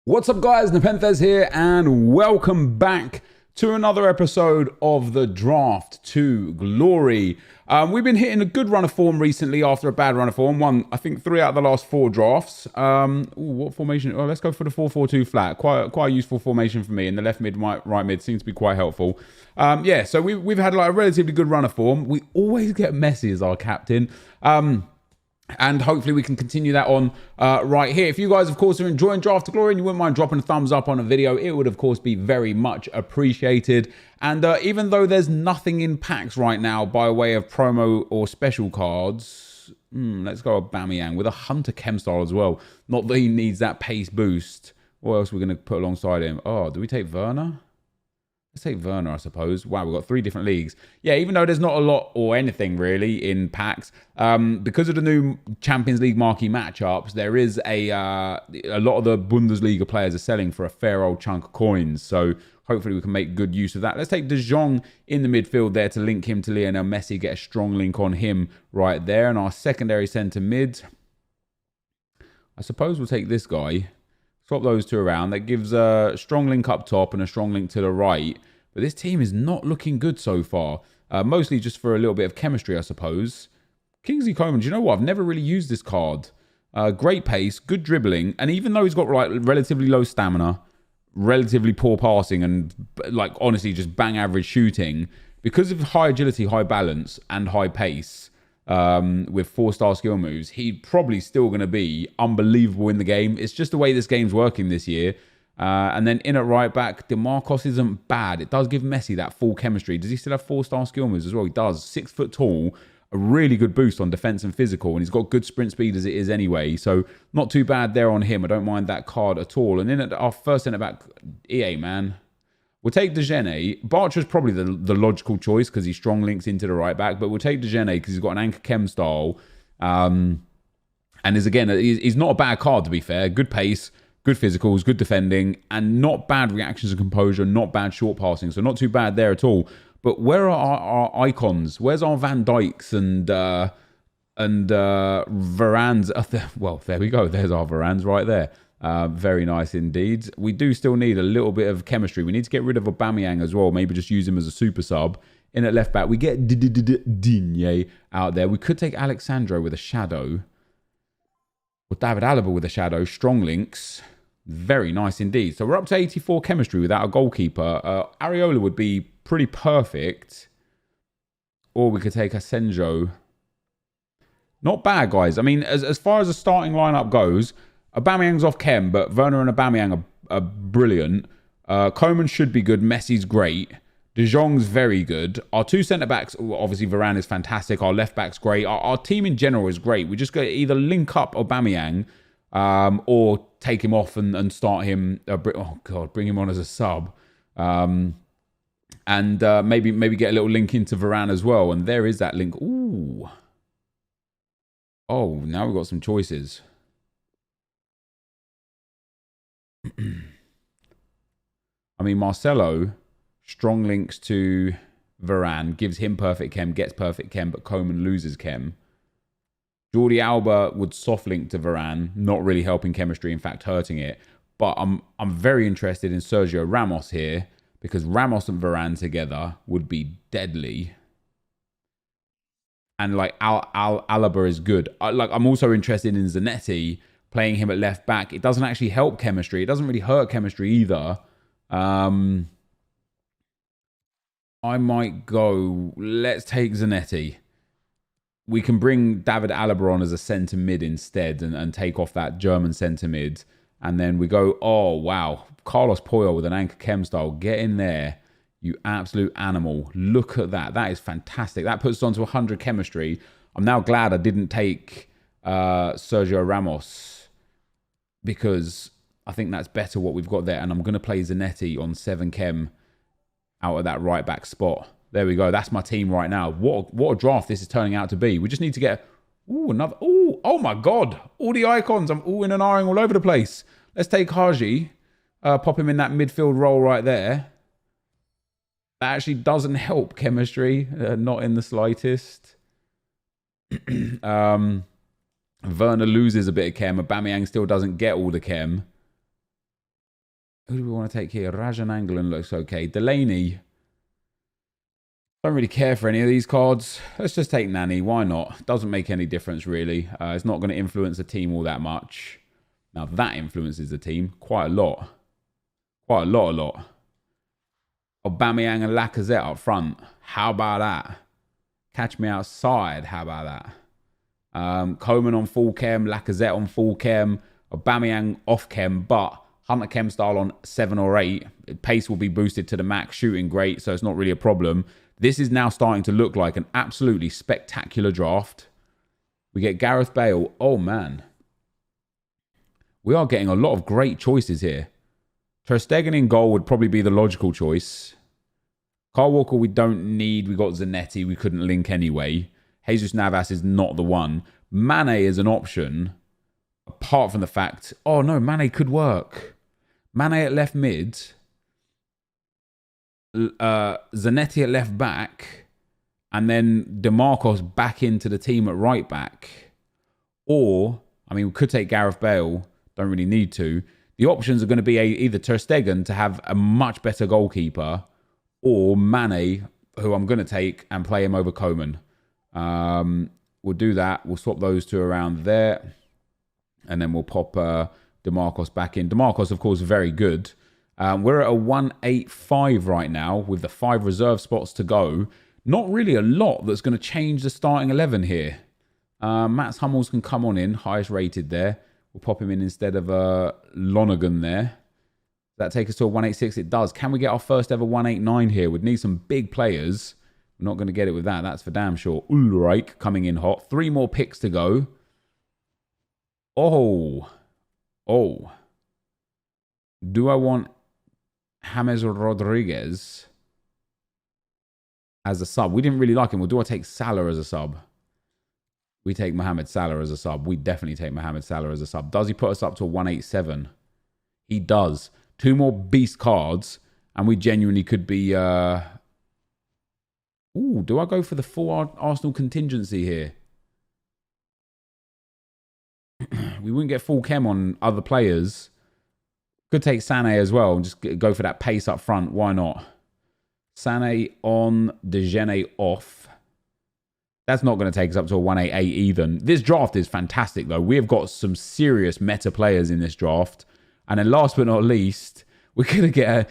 What's up, guys? NepentheZ here, and welcome back to another episode of the Draft to Glory. We've been hitting a good run of form recently after a bad run of form. Won, I think, 3 out of the last 4 drafts. What formation? Oh, let's go for the 4-4-2 flat. Quite a useful formation for me. And the left mid, right mid seems to be quite helpful. Yeah, so we've had like a relatively good run of form. We always get Messi as our captain. And hopefully we can continue that on right here. If you guys, of course, are enjoying Draft to Glory and you wouldn't mind dropping a thumbs up on a video, it would, of course, be very much appreciated. And even though there's nothing in packs right now by way of promo or special cards, let's go Aubameyang with a Hunter Chem style as well. Not that he needs that pace boost. What else are we going to put alongside him? Oh, do we take Werner? Let's take Werner, I suppose. Wow, we've got 3 different leagues. Yeah, even though there's not a lot or anything really in packs, because of the new Champions League marquee matchups, there is a lot of the Bundesliga players are selling for a fair old chunk of coins. So hopefully we can make good use of that. Let's take De Jong in the midfield there to link him to Lionel Messi, get a strong link on him right there. And our secondary centre mid, I suppose we'll take this guy. Swap those 2 around. That gives a strong link up top and a strong link to the right. But this team is not looking good so far. Mostly just for a little bit of chemistry, I suppose. Kingsley Coman, do you know what? I've never really used this card. Great pace, good dribbling. And even though he's got like relatively low stamina, relatively poor passing, and like honestly just bang average shooting, because of high agility, high balance, and high pace, with 4-star skill moves, he's probably still going to be unbelievable in the game. It's just the way this game's working this year. And then in at right back, DeMarcos isn't bad. It does give Messi that full chemistry. Does he still have 4-star skill moves as well? He does. 6 foot tall, a really good boost on defense and physical, and he's got good sprint speed as it is anyway. So not too bad there on him. I don't mind that card at all. And then at our first centre back, EA man. We'll take DeGene. Bartra's probably the logical choice because he strong links into the right back. But we'll take DeGene because he's got an anchor chem style. And he's not a bad card, to be fair. Good pace, good physicals, good defending, and not bad reactions and composure, not bad short passing. So not too bad there at all. But where are our icons? Where's our Van Dijks and Varanes? Well, there we go. There's our Varanes right there. Very nice indeed. We do still need a little bit of chemistry. We need to get rid of Aubameyang as well. Maybe just use him as a super sub. In at left back, we get Digne out there. We could take Alexandro with a shadow. Or David Alaba with a shadow. Strong links. Very nice indeed. So we're up to 84 chemistry without a goalkeeper. Areola would be pretty perfect. Or we could take Asenjo. Not bad, guys. I mean, as far as the starting lineup goes, Aubameyang's off chem, but Werner and Aubameyang are brilliant. Coman should be good. Messi's great. De Jong's very good. Our 2 centre-backs, obviously Varane is fantastic. Our left-back's great. Our team in general is great. We just got to either link up Aubameyang or take him off and start him. Bring him on as a sub. And maybe get a little link into Varane as well. And there is that link. Ooh. Oh, now we've got some choices. I mean, Marcelo, strong links to Varane, gives him perfect chem, gets perfect chem, but Coman loses chem. Jordi Alba would soft link to Varane, not really helping chemistry, in fact, hurting it. But I'm very interested in Sergio Ramos here, because Ramos and Varane together would be deadly. And like Alaba is good. I'm also interested in Zanetti. Playing him at left back, it doesn't actually help chemistry. It doesn't really hurt chemistry either. I might go, let's take Zanetti. We can bring David Alaba on as a centre mid instead and take off that German centre mid. And then we go, oh, wow. Carlos Puyol with an anchor chem style. Get in there, you absolute animal. Look at that. That is fantastic. That puts us on to 100 chemistry. I'm now glad I didn't take Sergio Ramos, because I think that's better what we've got there. And I'm going to play Zanetti on 7 chem out of that right back spot. There we go. That's my team right now. What a draft this is turning out to be. We just need to get another. Oh my God. All the icons. I'm in and ahhing all over the place. Let's take Haji. Pop him in that midfield role right there. That actually doesn't help chemistry. Not in the slightest. Werner loses a bit of chem. Aubameyang still doesn't get all the chem. Who do we want to take here? Rajan Angolan looks okay. Delaney. Don't really care for any of these cards. Let's just take Nani. Why not? Doesn't make any difference, really. It's not going to influence the team all that much. Now, that influences the team quite a lot. Quite a lot. Aubameyang and Lacazette up front. How about that? Catch me outside. How about that? Coman on full chem. Lacazette on full chem. Aubameyang off chem, but Hunter chem style on 7 or 8. Pace will be boosted to the max. Shooting great, so it's not really a problem. This is now starting to look like an absolutely spectacular draft. We get Gareth Bale. Oh, man. We are getting a lot of great choices here. Ter Stegen in goal would probably be the logical choice. Kyle Walker we don't need. We got Zanetti. We couldn't link anyway. Jesus Navas is not the one. Mane is an option. Apart from the fact... Oh, no. Mane could work. Mane at left mid... Zanetti at left back, and then DeMarcos back into the team at right back. Or, I mean, we could take Gareth Bale. Don't really need to. The options are going to be either Ter Stegen to have a much better goalkeeper, or Mane, who I'm going to take and play him over Coman. We'll do that. We'll swap those two around there, and then we'll pop DeMarcos back in. DeMarcos, of course, very good. We're at a 185 right now with the 5 reserve spots to go. Not really a lot that's going to change the starting 11 here. Mats Hummels can come on in, highest rated there. We'll pop him in instead of Lonergan there. Does that take us to a 186? It does. Can we get our first ever 189 here? We'd need some big players. We're not going to get it with that. That's for damn sure. Ulreich coming in hot. 3 more picks to go. Oh. Do I want James Rodriguez as a sub? We didn't really like him. Or do I take Salah as a sub? We take Mohamed Salah as a sub. We definitely take Mohamed Salah as a sub. Does he put us up to a 187? He does. 2 more beast cards, and we genuinely could be... Ooh, do I go for the full Arsenal contingency here? We wouldn't get full chem on other players. Could take Sané as well and just go for that pace up front. Why not? Sané on, Dejeuner off. That's not going to take us up to a 188 either. This draft is fantastic, though. We have got some serious meta players in this draft. And then last but not least, we're going to get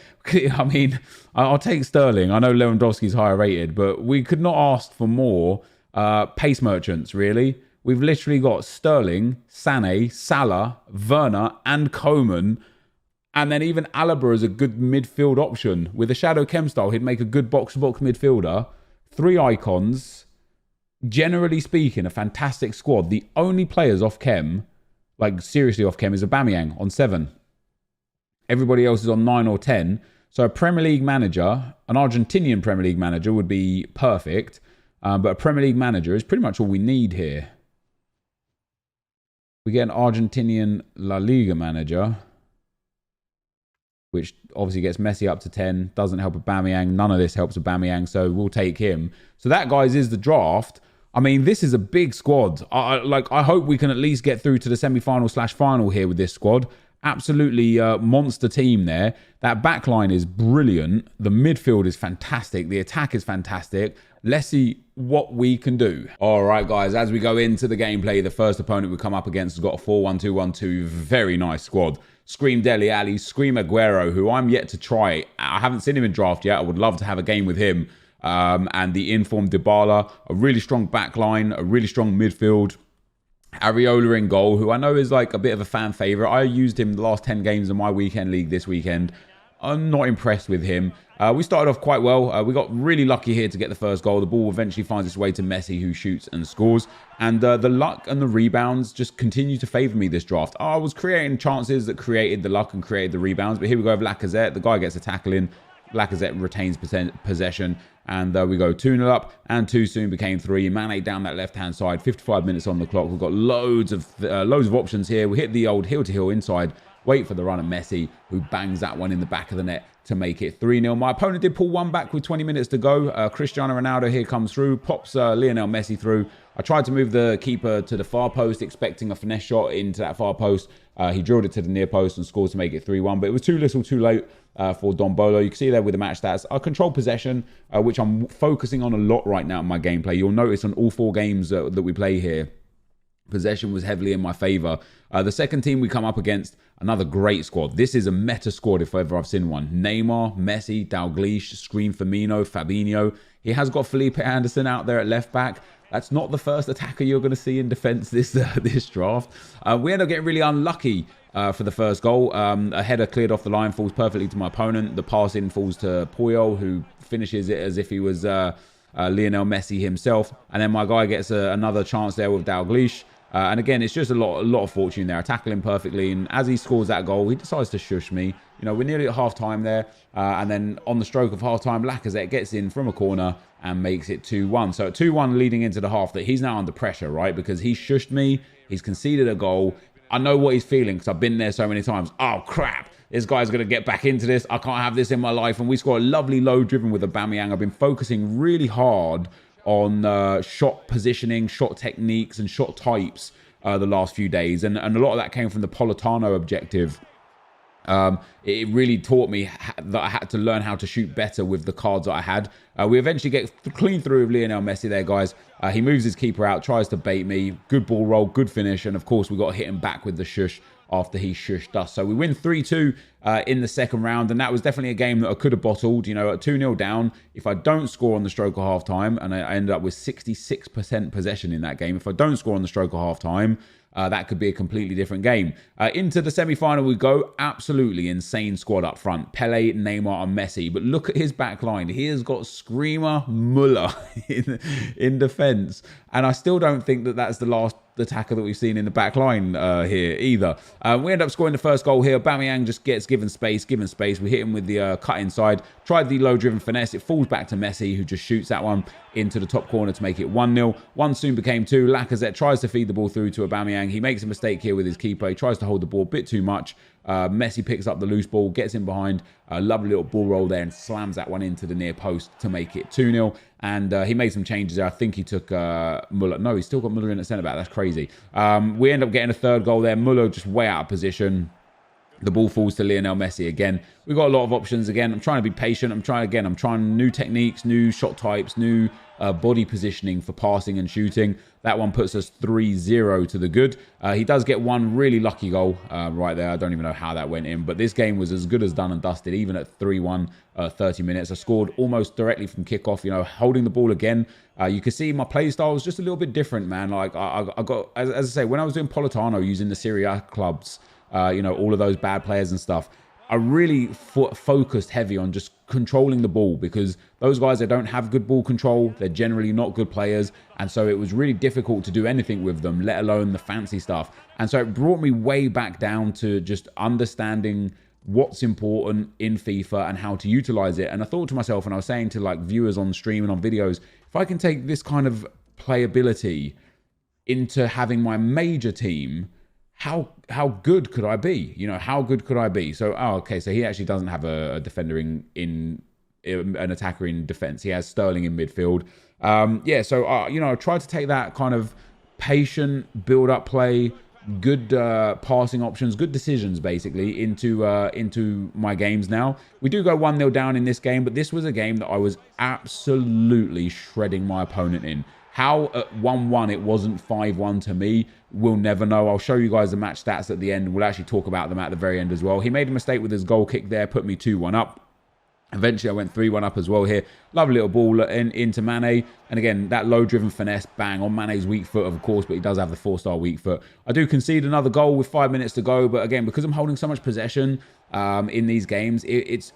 I mean, I'll take Sterling. I know Lewandowski's higher rated, but we could not ask for more pace merchants, really. We've literally got Sterling, Sané, Salah, Werner, and Coman. And then even Alaba is a good midfield option. With a Shadow Chem style, he'd make a good box-to-box midfielder. 3 icons. Generally speaking, a fantastic squad. The only players off Chem, like seriously off Chem, is Aubameyang on 7. Everybody else is on 9 or 10. So a Premier League manager, an Argentinian Premier League manager would be perfect. But a Premier League manager is pretty much all we need here. We get an Argentinian La Liga manager, which obviously gets Messi up to 10. Doesn't help Aubameyang. None of this helps Aubameyang, so we'll take him. So that, guys, is the draft. I mean, this is a big squad. I hope we can at least get through to the semi-final/final here with this squad. Absolutely monster team there. That back line is brilliant. The midfield is fantastic. The attack is fantastic. Let's see what we can do. All right, guys, as we go into the gameplay, the first opponent we come up against has got a 4-1-2-1-2. Very nice squad. Scream Dele Alli, Scream Aguero, who I'm yet to try. I haven't seen him in draft yet. I would love to have a game with him. And the informed Dybala, a really strong back line, a really strong midfield. Areola in goal, who I know is like a bit of a fan favourite. I used him the last 10 games of my weekend league this weekend. I'm not impressed with him. We started off quite well. We got really lucky here to get the first goal. The ball eventually finds its way to Messi, who shoots and scores. And the luck and the rebounds just continue to favour me this draft. I was creating chances that created the luck and created the rebounds. But here we go with Lacazette. The guy gets a tackle in. Lacazette retains possession. And we go 2-0 up, and 2 soon became 3. Mane down that left-hand side, 55 minutes on the clock. We've got loads of options here. We hit the old heel-to-heel inside, wait for the run of Messi, who bangs that one in the back of the net to make it 3-0. My opponent did pull one back with 20 minutes to go. Cristiano Ronaldo here comes through, pops Lionel Messi through. I tried to move the keeper to the far post, expecting a finesse shot into that far post. He drilled it to the near post and scored to make it 3-1, but it was too little too late for Don Bolo. You can see there with the match stats, I control possession, which I'm focusing on a lot right now in my gameplay. You'll notice on all 4 games that we play here, possession was heavily in my favor. The second team we come up against, another great squad. This is a meta squad if ever I've seen one. Neymar, Messi, Dalglish, Screen Firmino, Fabinho. He has got Felipe Anderson out there at left back. That's not the first attacker you're going to see in defense this draft. We end up getting really unlucky for the first goal. A header cleared off the line, falls perfectly to my opponent. The pass in falls to Puyol, who finishes it as if he was Lionel Messi himself. And then my guy gets another chance there with Dalglish. And again, it's just a lot of fortune there. I tackle him perfectly, and as he scores that goal, he decides to shush me. You know, we're nearly at half-time there, and then on the stroke of half-time, Lacazette gets in from a corner and makes it 2-1. So at 2-1 leading into the half, that he's now under pressure, right? Because he shushed me, he's conceded a goal. I know what he's feeling because I've been there so many times. Oh, crap. This guy's going to get back into this. I can't have this in my life. And we score a lovely low driven with Aubameyang. I've been focusing really hard on shot positioning, shot techniques, and shot types the last few days. And a lot of that came from the Politano objective. It really taught me that I had to learn how to shoot better with the cards that I had. We eventually get clean through with Lionel Messi there, guys. He moves his keeper out, tries to bait me. Good ball roll, good finish. And of course, we got to hit him back with the shush after he shushed us. So we win 3-2 in the second round. And that was definitely a game that I could have bottled. You know, at 2-0 down, if I don't score on the stroke of half-time, and I ended up with 66% possession in that game. If I don't score on the stroke of half-time, that could be a completely different game. Into the semi-final we go. Absolutely insane squad up front. Pele, Neymar, and Messi. But look at his back line. He has got Screamer, Muller in defence. And I still don't think that that's the last attacker that we've seen in the back line here either. We end up scoring the first goal here. Aubameyang just gets given space. We hit him with the cut inside. Tried the low-driven finesse. It falls back to Messi, who just shoots that one into the top corner to make it 1-0. 1 soon became 2. Lacazette tries to feed the ball through to Aubameyang. He makes a mistake here with his keeper. He tries to hold the ball a bit too much. Messi picks up the loose ball, gets in behind. A lovely little ball roll there and slams that one into the near post to make it 2-0. And he made some changes there. I think he took Muller. No, he's still got Muller in at centre-back. That's crazy. We end up getting a third goal there. Muller just way out of position. The ball falls to Lionel Messi again. We've got a lot of options again. I'm trying to be patient. I'm trying new techniques, new shot types, new body positioning for passing and shooting. That one puts us 3-0 to the good. He does get one really lucky goal right there. I don't even know how that went in. But this game was as good as done and dusted, even at 3-1, 30 minutes. I scored almost directly from kickoff, you know, holding the ball again. You can see my play style was just a little bit different, man. Like, I got, as I say, when I was doing Politano using the Serie A clubs, you know, all of those bad players and stuff, I really focused heavy on just controlling the ball, because those guys, they don't have good ball control. They're generally not good players. And so it was really difficult to do anything with them, let alone the fancy stuff. And so it brought me way back down to just understanding what's important in FIFA and how to utilize it. And I thought to myself, and I was saying to like viewers on stream and on videos, if I can take this kind of playability into having my major team, how good could I be? You know, how good could I be? So, okay, so he actually doesn't have a defender in an attacker in defense. He has Sterling in midfield. Yeah, so, you know, I tried to take that kind of patient build-up play, good passing options, good decisions, basically, into my games now. We do go 1-0 down in this game, but this was a game that I was absolutely shredding my opponent in. How at 1-1 it wasn't 5-1 to me, we'll never know. I'll show you guys the match stats at the end. We'll actually talk about them at the very end as well. He made a mistake with his goal kick there, put me 2-1 up. Eventually, I went 3-1 up as well here. Lovely little ball into Mane. And again, that low-driven finesse, bang, on Mane's weak foot, of course, but he does have the 4-star weak foot. I do concede another goal with 5 minutes to go. But again, because I'm holding so much possession in these games,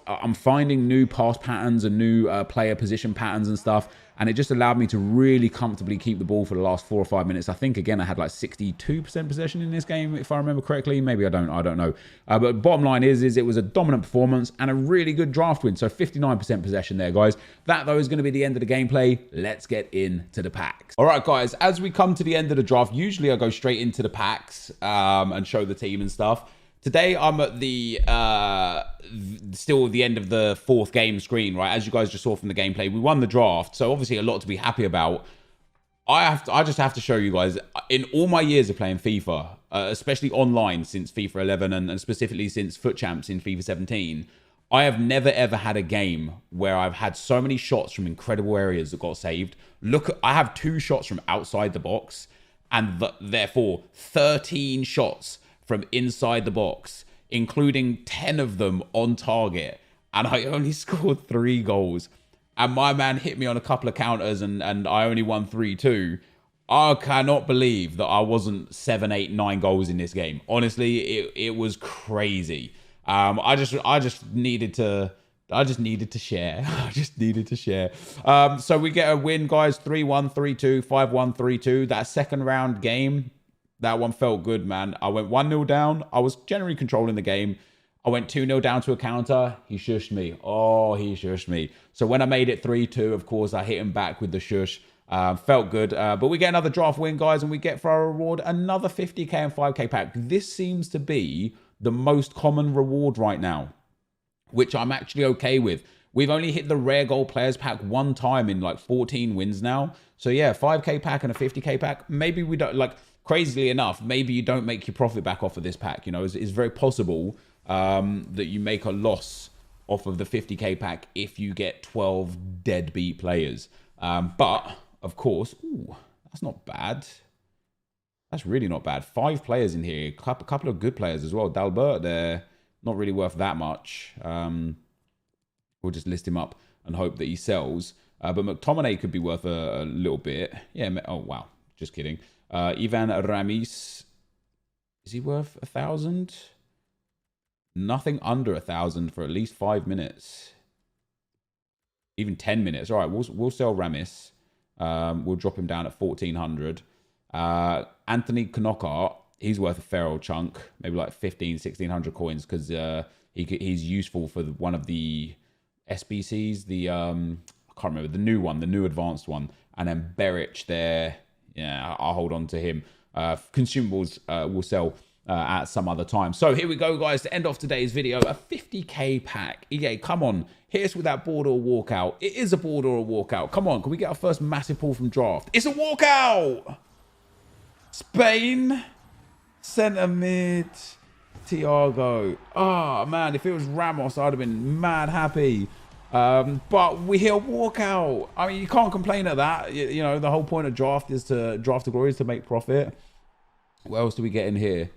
I'm finding new pass patterns and new player position patterns and stuff. And it just allowed me to really comfortably keep the ball for the last 4 or 5 minutes. I think, again, I had like 62% possession in this game, if I remember correctly. Maybe I don't know. But bottom line is it was a dominant performance and a really good draft win. So 59% possession there, guys. That, though, is going to be the end of the gameplay. Let's get into the packs. All right, guys, as we come to the end of the draft, usually I go straight into the packs and show the team and stuff. Today, I'm at the still at the end of the 4th game screen, right? As you guys just saw from the gameplay, we won the draft, so obviously a lot to be happy about. I just have to show you guys, in all my years of playing FIFA, especially online since FIFA 11 and specifically since Foot Champs in FIFA 17, I have never ever had a game where I've had so many shots from incredible areas that got saved. Look, I have 2 shots from outside the box and therefore 13 shots from inside the box, including 10 of them on target. And I only scored 3 goals. And my man hit me on a couple of counters and I only won 3-2. I cannot believe that I wasn't 7, 8, 9 goals in this game. Honestly, it was crazy. I just needed to share. I just needed to share. So we get a win, guys. 3-1, 3-2, 5-1, 3-2. That second round game, that one felt good, man. I went 1-0 down. I was generally controlling the game. I went 2-0 down to a counter. He shushed me. Oh, he shushed me. So when I made it 3-2, of course, I hit him back with the shush. Felt good. But we get another draft win, guys, and we get for our reward another 50k and 5k pack. This seems to be the most common reward right now, which I'm actually okay with. We've only hit the rare gold players pack 1 time in like 14 wins now. So yeah, 5k pack and a 50k pack. Maybe we don't, like, crazily enough, maybe you don't make your profit back off of this pack. You know, it's very possible that you make a loss off of the 50k pack if you get 12 deadbeat players. But of course, ooh, that's not bad. That's really not bad. 5 players in here, a couple of good players as well. Dalbert there, not really worth that much. We'll just list him up and hope that he sells. But McTominay could be worth a little bit. Yeah. Oh wow, just kidding. Ivan Ramis, is he worth 1,000? Nothing under 1,000 for at least 5 minutes. Even 10 minutes. All right, we'll sell Ramis. We'll drop him down at 1,400. Anthony Knockout, he's worth a fair old chunk, maybe like 1,600 coins, because he's useful for one of the SBCs, the I can't remember, the new one, the new advanced one. And then Berich there, yeah, I'll hold on to him. Consumables will sell at some other time. So here we go, guys, to end off today's video, a 50k pack. EA, come on, hit us with that board or walkout. It is a board or a walkout. Come on, can we get our first massive pull from draft? It's a walkout! Spain, centre mid, Thiago. Oh man, if it was Ramos, I'd have been mad happy. But we hit a walkout. I mean, you can't complain at that. You know, the whole point of draft is to draft to glory, is to make profit. What else do we get in here?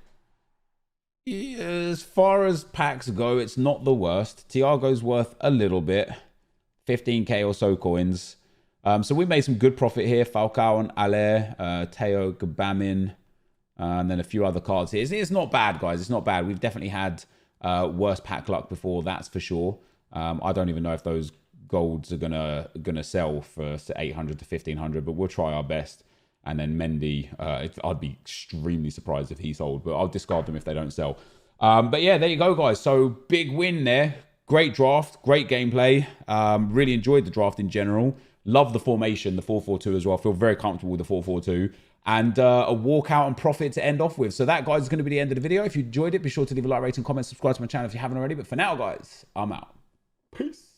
As far as packs go, it's not the worst. Thiago's worth a little bit, 15k or so coins. So we made some good profit here. Falcao and Aller, Teo Gabamin, and then a few other cards here. It's not bad, guys. It's not bad. We've definitely had worse pack luck before, that's for sure. I don't even know if those golds are gonna sell for 800 to 1,500, but we'll try our best. And then Mendy, I'd be extremely surprised if he sold, but I'll discard them if they don't sell. But yeah, there you go, guys. So big win there. Great draft, great gameplay. Really enjoyed the draft in general. Love the formation, the 4-4-2 as well. I feel very comfortable with the 4-4-2. And a walkout and profit to end off with. So that, guys, is going to be the end of the video. If you enjoyed it, be sure to leave a like, rating, comment, subscribe to my channel if you haven't already. But for now, guys, I'm out. Peace.